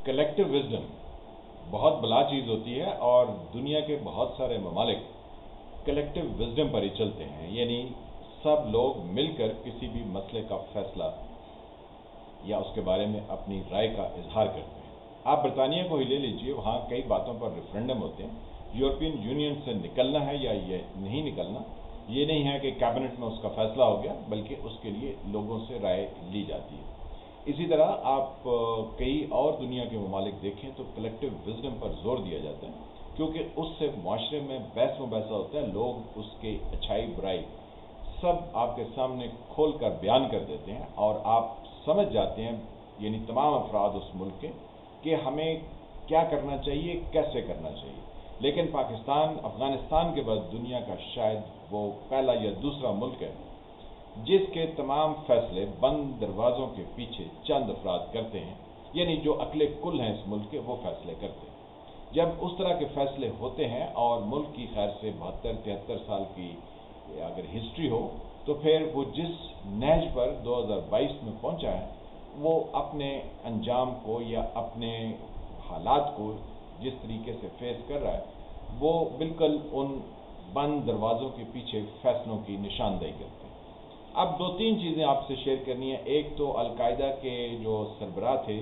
Collective wisdom بہت بلا چیز ہوتی ہے اور دنیا کے بہت سارے ممالک کلیکٹیو وزڈم پر ہی چلتے ہیں، یعنی سب لوگ مل کر کسی بھی مسئلے کا فیصلہ یا اس کے بارے میں اپنی رائے کا اظہار کرتے ہیں۔ آپ برطانیہ کو ہی لے لیجئے، وہاں کئی باتوں پر ریفرینڈم ہوتے ہیں۔ یورپین یونین سے نکلنا ہے یا یہ نہیں نکلنا، یہ نہیں ہے کہ کیبنٹ میں اس کا فیصلہ ہو گیا، بلکہ اس کے لیے لوگوں سے رائے لی جاتی ہے۔ اسی طرح آپ کئی اور دنیا کے ممالک دیکھیں تو کلیکٹیو وزڈم پر زور دیا جاتا ہے، کیونکہ اس سے معاشرے میں بحث مباحثہ ہوتا ہے، لوگ اس کے اچھائی برائی سب آپ کے سامنے کھول کر بیان کر دیتے ہیں اور آپ سمجھ جاتے ہیں، یعنی تمام افراد اس ملک کے، کہ ہمیں کیا کرنا چاہیے، کیسے کرنا چاہیے۔ لیکن پاکستان افغانستان کے بعد دنیا کا شاید وہ پہلا یا دوسرا ملک ہے جس کے تمام فیصلے بند دروازوں کے پیچھے چند افراد کرتے ہیں، یعنی جو عقل کل ہیں اس ملک کے، وہ فیصلے کرتے ہیں۔ جب اس طرح کے فیصلے ہوتے ہیں اور ملک کی خیر سے 72-73 سال کی اگر ہسٹری ہو، تو پھر وہ جس نہج پر 2022 میں پہنچا ہے، وہ اپنے انجام کو یا اپنے حالات کو جس طریقے سے فیس کر رہا ہے، وہ بالکل ان بند دروازوں کے پیچھے فیصلوں کی نشاندہی کرتے ہیں۔ اب 2-3 چیزیں آپ سے شیئر کرنی ہیں۔ ایک تو القاعدہ کے جو سربراہ تھے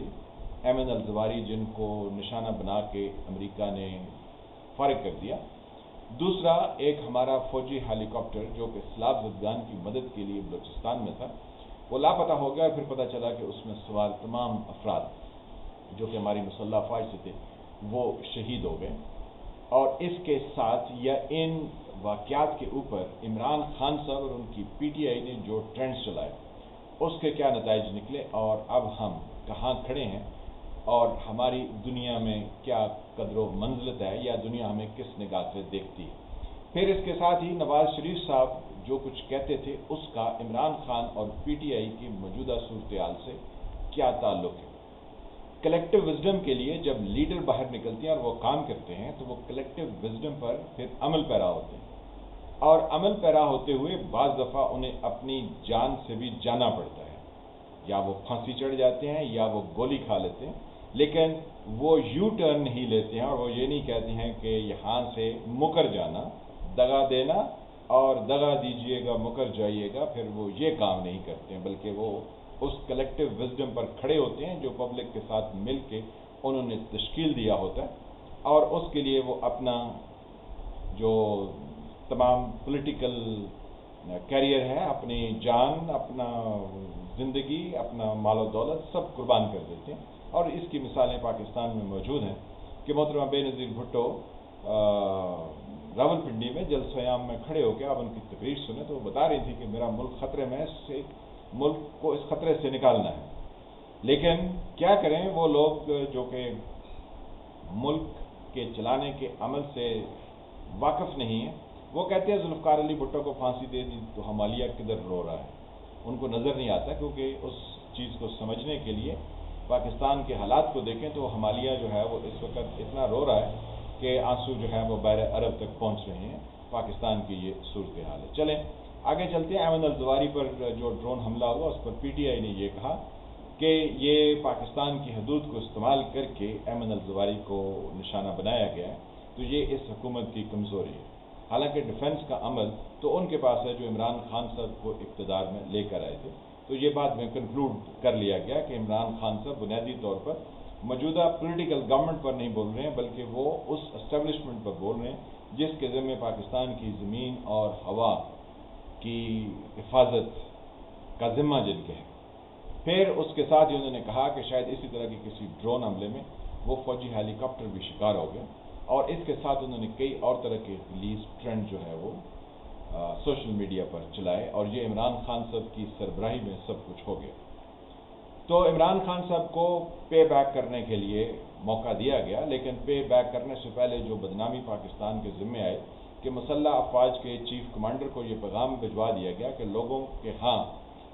ایمن الزواری، جن کو نشانہ بنا کے امریکہ نے فارغ کر دیا۔ دوسرا، ایک ہمارا فوجی ہیلی کاپٹر جو کہ سیلاب زدگان کی مدد کے لیے بلوچستان میں تھا، وہ لاپتہ ہو گیا، پھر پتہ چلا کہ اس میں سوار تمام افراد جو کہ ہماری مسلح افواج سے تھے وہ شہید ہو گئے۔ اور اس کے ساتھ یا ان واقعات کے اوپر عمران خان صاحب اور ان کی پی ٹی آئی نے جو ٹرینڈز چلائے، اس کے کیا نتائج نکلے اور اب ہم کہاں کھڑے ہیں اور ہماری دنیا میں کیا قدر و منزلت ہے یا دنیا ہمیں کس نگاہ سے دیکھتی ہے۔ پھر اس کے ساتھ ہی نواز شریف صاحب جو کچھ کہتے تھے، اس کا عمران خان اور پی ٹی آئی کی موجودہ صورتحال سے کیا تعلق ہے۔ کلیکٹیو وزڈم کے لیے جب لیڈر باہر نکلتے ہیں اور وہ کام کرتے ہیں تو وہ کلیکٹیو وزڈم پر پھر عمل پیرا ہوتے ہیں، اور عمل پیرا ہوتے ہوئے بعض دفعہ انہیں اپنی جان سے بھی جانا پڑتا ہے، یا وہ پھانسی چڑھ جاتے ہیں یا وہ گولی کھا لیتے ہیں، لیکن وہ یو ٹرن نہیں لیتے ہیں اور وہ یہ نہیں کہتے ہیں کہ یہاں سے مکر جانا، دغا دینا اور دغا دیجئے گا مکر جائیے گا، پھر وہ یہ کام نہیں کرتے ہیں، بلکہ وہ اس کلیکٹیو وزڈم پر کھڑے ہوتے ہیں جو پبلک کے ساتھ مل کے انہوں نے تشکیل دیا ہوتا ہے، اور اس کے لیے وہ اپنا جو تمام پولیٹیکل کیریئر ہے، اپنی جان، اپنا زندگی، اپنا مال و دولت سب قربان کر دیتے ہیں۔ اور اس کی مثالیں پاکستان میں موجود ہیں کہ محترمہ بے نظیر بھٹو راول پنڈی میں جلسہ عام میں کھڑے ہو کے آپ ان کی تقریر سنیں تو وہ بتا رہی تھی کہ میرا ملک خطرے میں ہے، اس سے ملک کو اس خطرے سے نکالنا ہے، لیکن کیا کریں وہ لوگ جو کہ ملک کے چلانے کے عمل سے واقف نہیں ہیں، وہ کہتے ہیں ذوالفقار علی بھٹو کو پھانسی دے دی تو ہمالیہ کدھر رو رہا ہے۔ ان کو نظر نہیں آتا، کیونکہ اس چیز کو سمجھنے کے لیے پاکستان کے حالات کو دیکھیں تو ہمالیہ جو ہے وہ اس وقت اتنا رو رہا ہے کہ آنسو جو ہے وہ بحر عرب تک پہنچ رہے ہیں۔ پاکستان کی یہ صورتحال ہے۔ چلیں آگے چلتے ہیں۔ ایمن الزواری پر جو ڈرون حملہ ہوا، اس پر پی ٹی آئی نے یہ کہا کہ یہ پاکستان کی حدود کو استعمال کر کے ایمن الزواری کو نشانہ بنایا گیا ہے، تو یہ اس حکومت کی کمزوری ہے۔ حالانکہ ڈیفنس کا عمل تو ان کے پاس ہے جو عمران خان صاحب کو اقتدار میں لے کر آئے تھے، تو یہ بات میں کنکلوڈ کر لیا گیا کہ عمران خان صاحب بنیادی طور پر موجودہ پولیٹیکل گورنمنٹ پر نہیں بول رہے ہیں، بلکہ وہ اس اسٹیبلشمنٹ پر بول رہے ہیں جس کے ذمہ پاکستان کی زمین اور ہوا کی حفاظت کا ذمہ جن کے ہے۔ پھر اس کے ساتھ ہی انہوں نے کہا کہ شاید اسی طرح کے کسی ڈرون حملے میں وہ فوجی ہیلی کاپٹر بھی شکار ہو گئے، اور اس کے ساتھ انہوں نے کئی اور طرح کے ریلیز ٹرینڈ جو ہے وہ سوشل میڈیا پر چلائے، اور یہ عمران خان صاحب کی سربراہی میں سب کچھ ہو گیا۔ تو عمران خان صاحب کو پے بیک کرنے کے لیے موقع دیا گیا، لیکن پے بیک کرنے سے پہلے جو بدنامی پاکستان کے ذمہ آئے کہ مسلح افواج کے چیف کمانڈر کو یہ پیغام بھجوا دیا گیا کہ لوگوں کے ہاں،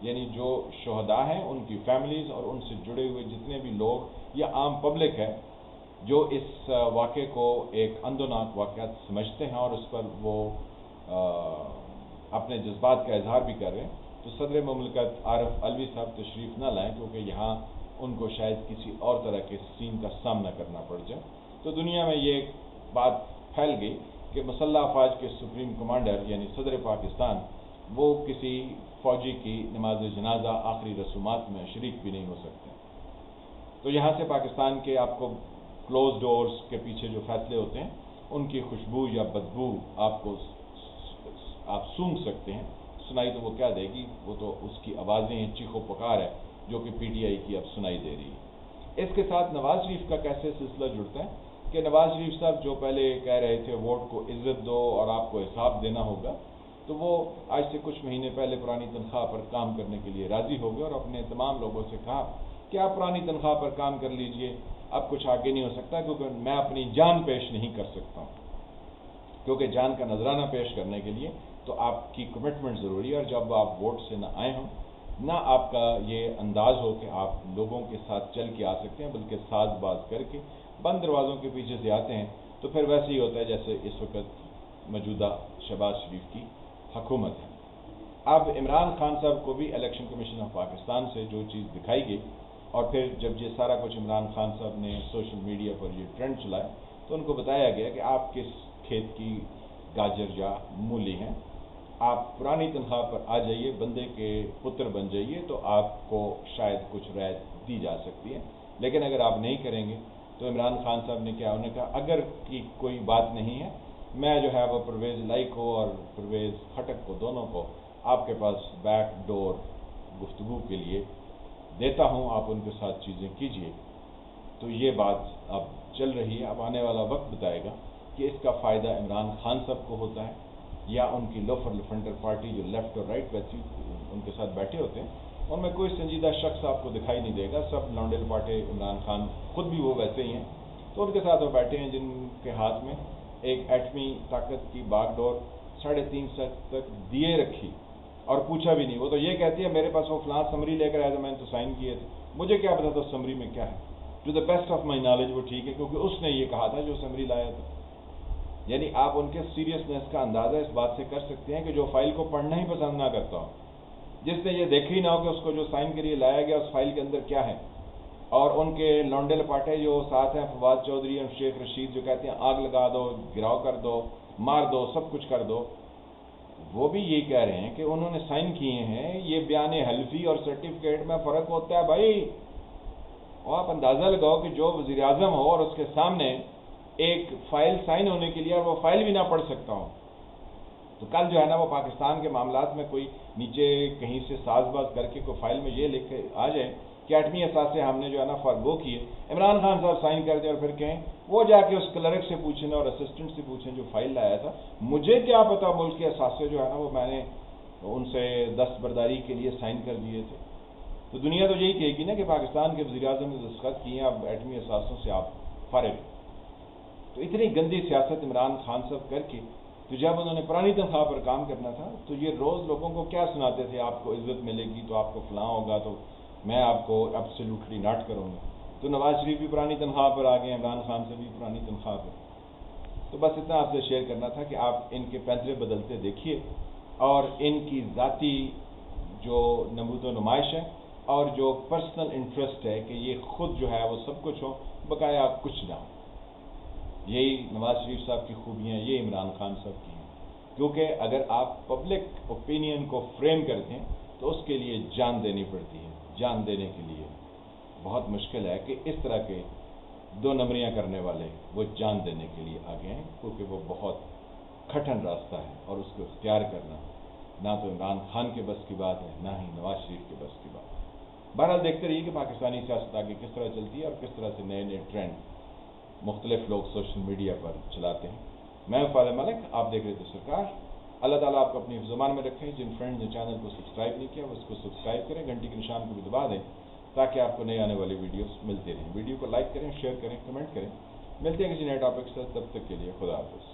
یعنی جو شہداء ہیں ان کی فیملیز اور ان سے جڑے ہوئے جتنے بھی لوگ یا عام پبلک ہے جو اس واقعے کو ایک اندوناک واقعہ سمجھتے ہیں اور اس پر وہ اپنے جذبات کا اظہار بھی کر رہے ہیں، تو صدر مملکت عارف علوی صاحب تشریف نہ لائیں، کیونکہ یہاں ان کو شاید کسی اور طرح کے سین کا سامنا کرنا پڑ جائے۔ تو دنیا میں یہ بات پھیل گئی کہ مسلح افواج کے سپریم کمانڈر یعنی صدر پاکستان وہ کسی فوجی کی نماز جنازہ آخری رسومات میں شریک بھی نہیں ہو سکتے۔ تو یہاں سے پاکستان کے آپ کو کلوز ڈورز کے پیچھے جو فیصلے ہوتے ہیں ان کی خوشبو یا بدبو آپ سونگھ سکتے ہیں۔ سنائی تو وہ کیا دے گی، وہ تو اس کی آوازیں ہیں، چیخ و پکار ہے جو کہ پی ٹی آئی کی اب سنائی دے رہی ہے۔ اس کے ساتھ نواز شریف کا کیسے سلسلہ جڑتا ہے کہ نواز شریف صاحب جو پہلے کہہ رہے تھے ووٹ کو عزت دو اور آپ کو حساب دینا ہوگا، تو وہ آج سے کچھ مہینے پہلے پرانی تنخواہ پر کام کرنے کے لیے راضی ہو گئے اور اپنے تمام لوگوں سے کہا کہ آپ پرانی تنخواہ پر کام کر لیجئے، اب کچھ آگے نہیں ہو سکتا کیونکہ میں اپنی جان پیش نہیں کر سکتا ہوں، کیونکہ جان کا نذرانہ پیش کرنے کے لیے تو آپ کی کمٹمنٹ ضروری ہے، اور جب آپ ووٹ سے نہ آئے ہوں، نہ آپ کا یہ انداز ہو کہ آپ لوگوں کے ساتھ چل کے آ سکتے ہیں، بلکہ ساز باز کر کے بند دروازوں کے پیچھے سے آتے ہیں، تو پھر ویسے ہی ہوتا ہے جیسے اس وقت موجودہ شہباز شریف کی حکومت ہے۔ اب عمران خان صاحب کو بھی الیکشن کمیشن آف پاکستان سے جو چیز دکھائی گئی، اور پھر جب یہ سارا کچھ عمران خان صاحب نے سوشل میڈیا پر یہ ٹرینڈ چلایا تو ان کو بتایا گیا کہ آپ کس کھیت کی گاجر یا مولی ہیں، آپ پرانی تنخواہ پر آ جائیے، بندے کے پتر بن جائیے تو آپ کو شاید کچھ رعایت دی جا سکتی ہے، لیکن اگر آپ نہیں کریں گے تو عمران خان صاحب نے کیا، انہوں نے کہا اگر کی کوئی بات نہیں ہے، میں جو ہے وہ پرویز لائی کو اور پرویز خٹک کو دونوں کو آپ کے پاس بیک ڈور گفتگو کے لیے دیتا ہوں، آپ ان کے ساتھ چیزیں کیجئے۔ تو یہ بات اب چل رہی ہے، اب آنے والا وقت بتائے گا کہ اس کا فائدہ عمران خان صاحب کو ہوتا ہے یا ان کی لوفر لفنڈر پارٹی جو لیفٹ اور رائٹ ان کے ساتھ بیٹھے ہوتے ہیں، ان میں کوئی سنجیدہ شخص آپ کو دکھائی نہیں دے گا، سب لونڈے لپاٹے عمران خان خود بھی وہ ویسے ہی ہیں، تو ان کے ساتھ وہ بیٹھے ہیں جن کے ہاتھ میں ایک ایٹمی طاقت کی باغ ڈور 3.5 تک دیے رکھی اور پوچھا بھی نہیں۔ وہ تو یہ کہتی ہے میرے پاس وہ فلاں سمری لے کر آیا تھا، میں نے تو سائن کیے تھے، مجھے کیا پتا تھا سمری میں کیا ہے، to the best of my knowledge وہ ٹھیک ہے کیونکہ اس نے یہ کہا تھا جو سمری لایا تھا۔ یعنی آپ ان کے سیریسنس کا اندازہ اس بات سے کر سکتے ہیں کہ جو فائل کو پڑھنا ہی پسند نہ کرتا ہو، جس نے یہ دیکھ ہی نہ ہو کہ اس کو جو سائن کے لیے لایا گیا اس فائل کے اندر کیا ہے، اور ان کے لونڈے لپاٹے جو ساتھ ہیں فواد چودھری اور شیخ رشید جو کہتے ہیں آگ لگا دو، گراؤ کر دو، مار دو، سب کچھ کر دو، وہ بھی یہ کہہ رہے ہیں کہ انہوں نے سائن کیے ہیں، یہ بیان حلفی اور سرٹیفکیٹ میں فرق ہوتا ہے بھائی۔ اور آپ اندازہ لگاؤ کہ جو وزیر اعظم ہو اور اس کے سامنے ایک فائل سائن ہونے کے لیے اور وہ فائل بھی نہ پڑھ سکتا ہوں، تو کل جو ہے نا وہ پاکستان کے معاملات میں کوئی نیچے کہیں سے ساز باز کر کے کوئی فائل میں یہ لکھ کے آ جائے کہ ایٹمی اثاثے ہم نے جو ہے نا فارغو کیے، عمران خان صاحب سائن کر دیں اور پھر کہیں وہ جا کے اس کلرک سے پوچھیں اور اسسٹنٹ سے پوچھیں جو فائل لایا تھا، مجھے کیا پتا ملک کے اثاثے جو ہے نا وہ میں نے ان سے دستبرداری کے لیے سائن کر دیے تھے۔ تو دنیا تو یہی کہے گی نا کہ پاکستان کے وزیر اعظم نے دستخط کیے ہیں، اب ایٹمی اثاثوں سے آپ فارغ۔ تو اتنی گندی سیاست عمران خان صاحب کر کے تو جب انہوں نے پرانی تنخواہ پر کام کرنا تھا تو یہ روز لوگوں کو کیا سناتے تھے، آپ کو عزت ملے گی تو آپ کو فلاں ہوگا تو میں آپ کو ایبسلیوٹلی ناٹ کروں گا۔ تو نواز شریف بھی پرانی تنخواہ پر آ گئے، عمران خان سے بھی پرانی تنخواہ پر۔ تو بس اتنا آپ سے شیئر کرنا تھا کہ آپ ان کے پینترے بدلتے دیکھیے اور ان کی ذاتی جو نمود و نمائش ہے اور جو پرسنل انٹرسٹ ہے کہ یہ خود جو ہے وہ سب کچھ ہو، بقایا کچھ نہ ہو۔ یہی نواز شریف صاحب کی خوبیاں، یہ عمران خان صاحب کی ہیں، کیونکہ اگر آپ پبلک اوپینین کو فریم کرتے ہیں تو اس کے لیے جان دینی پڑتی ہے، جان دینے کے لیے بہت مشکل ہے کہ اس طرح کے دو نمبریاں کرنے والے وہ جان دینے کے لیے آگے ہیں، کیونکہ وہ بہت کھٹن راستہ ہے اور اس کو اختیار کرنا نہ تو عمران خان کے بس کی بات ہے نہ ہی نواز شریف کے بس کی بات ہے۔ بہرحال دیکھتے رہیے کہ پاکستانی سیاست آگے کس طرح چلتی ہے اور کس طرح سے نئے نئے ٹرینڈ مختلف لوگ سوشل میڈیا پر چلاتے ہیں۔ میں فاضل ملک، آپ دیکھ رہے تھے سرکار۔ اللہ تعالیٰ آپ کو اپنی حفظ و امان میں رکھیں۔ جن فرینڈ نے چینل کو سبسکرائب نہیں کیا وہ اس کو سبسکرائب کریں، گھنٹی کے نشان کو بھی دبا دیں تاکہ آپ کو نئے آنے والی ویڈیوز ملتے رہیں۔ ویڈیو کو لائک کریں، شیئر کریں، کمنٹ کریں۔ ملتے ہیں کسی نئے ٹاپک سے، تب تک کے لیے خدا حافظ۔